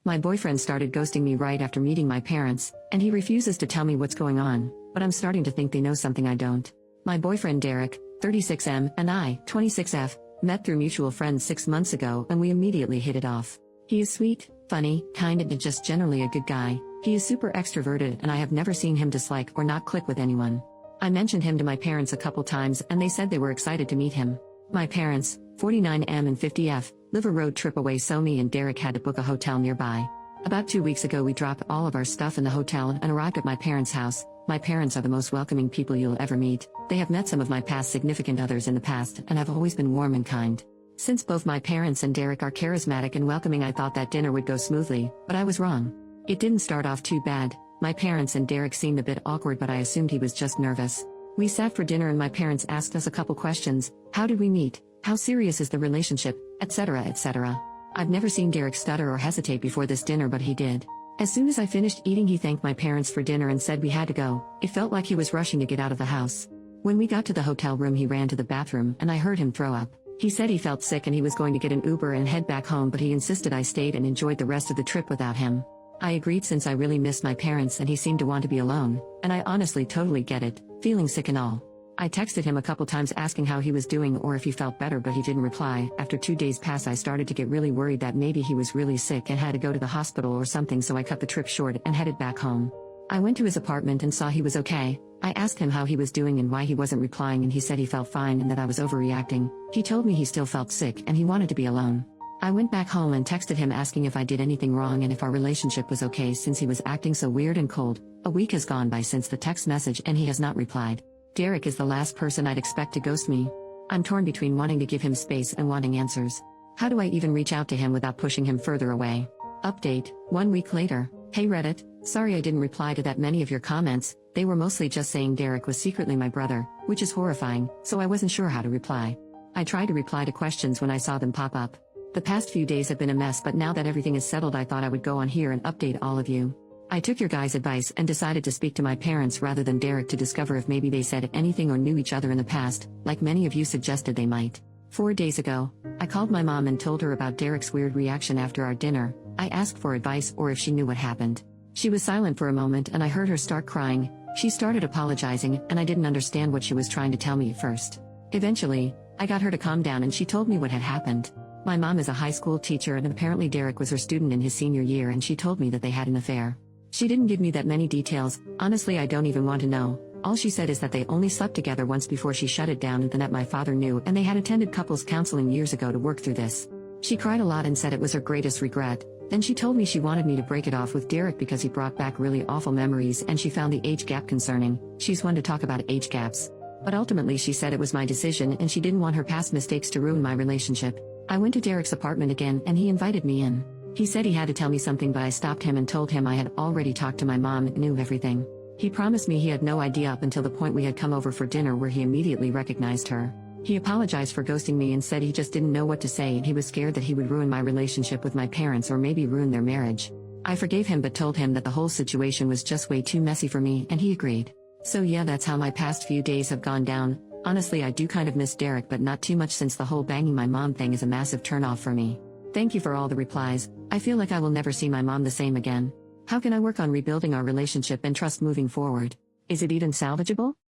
My boyfriend started ghosting me right after meeting my parents, and he refuses to tell me what's going on, but I'm starting to think they know something I don't. My boyfriend Derek, 36M, and I, 26F, met through mutual friends 6 months ago and we immediately hit it off. He is sweet, funny, kind and just generally a good guy. He is super extroverted and I have never seen him dislike or not click with anyone. I mentioned him to my parents a couple times and they said they were excited to meet him. My parents, 49M and 50F, live a road trip away, so me and Derek had to book a hotel nearby. About 2 weeks ago we dropped all of our stuff in the hotel and arrived at my parents' house. My parents are the most welcoming people you'll ever meet. They have met some of my past significant others in the past and have always been warm and kind. Since both my parents and Derek are charismatic and welcoming, I thought that dinner would go smoothly, but I was wrong. It didn't start off too bad. My parents and Derek seemed a bit awkward, but I assumed he was just nervous. We sat for dinner and my parents asked us a couple questions. How did we meet? How serious is the relationship? Etc. etc. I've never seen Derek stutter or hesitate before this dinner, but he did. As soon as I finished eating, he thanked my parents for dinner and said we had to go. It felt like he was rushing to get out of the house. When we got to the hotel room, he ran to the bathroom and I heard him throw up. He said he felt sick and he was going to get an Uber and head back home, but he insisted I stayed and enjoyed the rest of the trip without him. I agreed since I really missed my parents and he seemed to want to be alone, and I honestly totally get it, feeling sick and all. I texted him a couple times asking how he was doing or if he felt better, but he didn't reply. After 2 days passed, I started to get really worried that maybe he was really sick and had to go to the hospital or something, so I cut the trip short and headed back home. I went to his apartment and saw he was okay. I asked him how he was doing and why he wasn't replying, and he said he felt fine and that I was overreacting. He told me he still felt sick and he wanted to be alone. I went back home and texted him asking if I did anything wrong and if our relationship was okay since he was acting so weird and cold. A week has gone by since the text message and he has not replied. Derek is the last person I'd expect to ghost me. I'm torn between wanting to give him space and wanting answers. How do I even reach out to him without pushing him further away? Update, 1 week later. Hey Reddit, sorry I didn't reply to that many of your comments. They were mostly just saying Derek was secretly my brother, which is horrifying, so I wasn't sure how to reply. I tried to reply to questions when I saw them pop up. The past few days have been a mess, but now that everything is settled, I thought I would go on here and update all of you. I took your guys' advice and decided to speak to my parents rather than Derek to discover if maybe they said anything or knew each other in the past, like many of you suggested they might. 4 days ago, I called my mom and told her about Derek's weird reaction after our dinner. I asked for advice or if she knew what happened. She was silent for a moment and I heard her start crying. She started apologizing and I didn't understand what she was trying to tell me at first. Eventually, I got her to calm down and she told me what had happened. My mom is a high school teacher and apparently Derek was her student in his senior year, and she told me that they had an affair. She didn't give me that many details. Honestly, I don't even want to know. All she said is that they only slept together once before she shut it down, and that my father knew, and they had attended couples counseling years ago to work through this. She cried a lot and said it was her greatest regret. Then she told me she wanted me to break it off with Derek because he brought back really awful memories and she found the age gap concerning. She's one to talk about age gaps. But ultimately she said it was my decision and she didn't want her past mistakes to ruin my relationship. I went to Derek's apartment again and he invited me in. He said he had to tell me something, but I stopped him and told him I had already talked to my mom and knew everything. He promised me he had no idea up until the point we had come over for dinner, where he immediately recognized her. He apologized for ghosting me and said he just didn't know what to say and he was scared that he would ruin my relationship with my parents or maybe ruin their marriage. I forgave him but told him that the whole situation was just way too messy for me, and he agreed. So yeah, that's how my past few days have gone down. Honestly, I do kind of miss Derek, but not too much, since the whole banging my mom thing is a massive turnoff for me. Thank you for all the replies. I feel like I will never see my mom the same again. How can I work on rebuilding our relationship and trust moving forward? Is it even salvageable?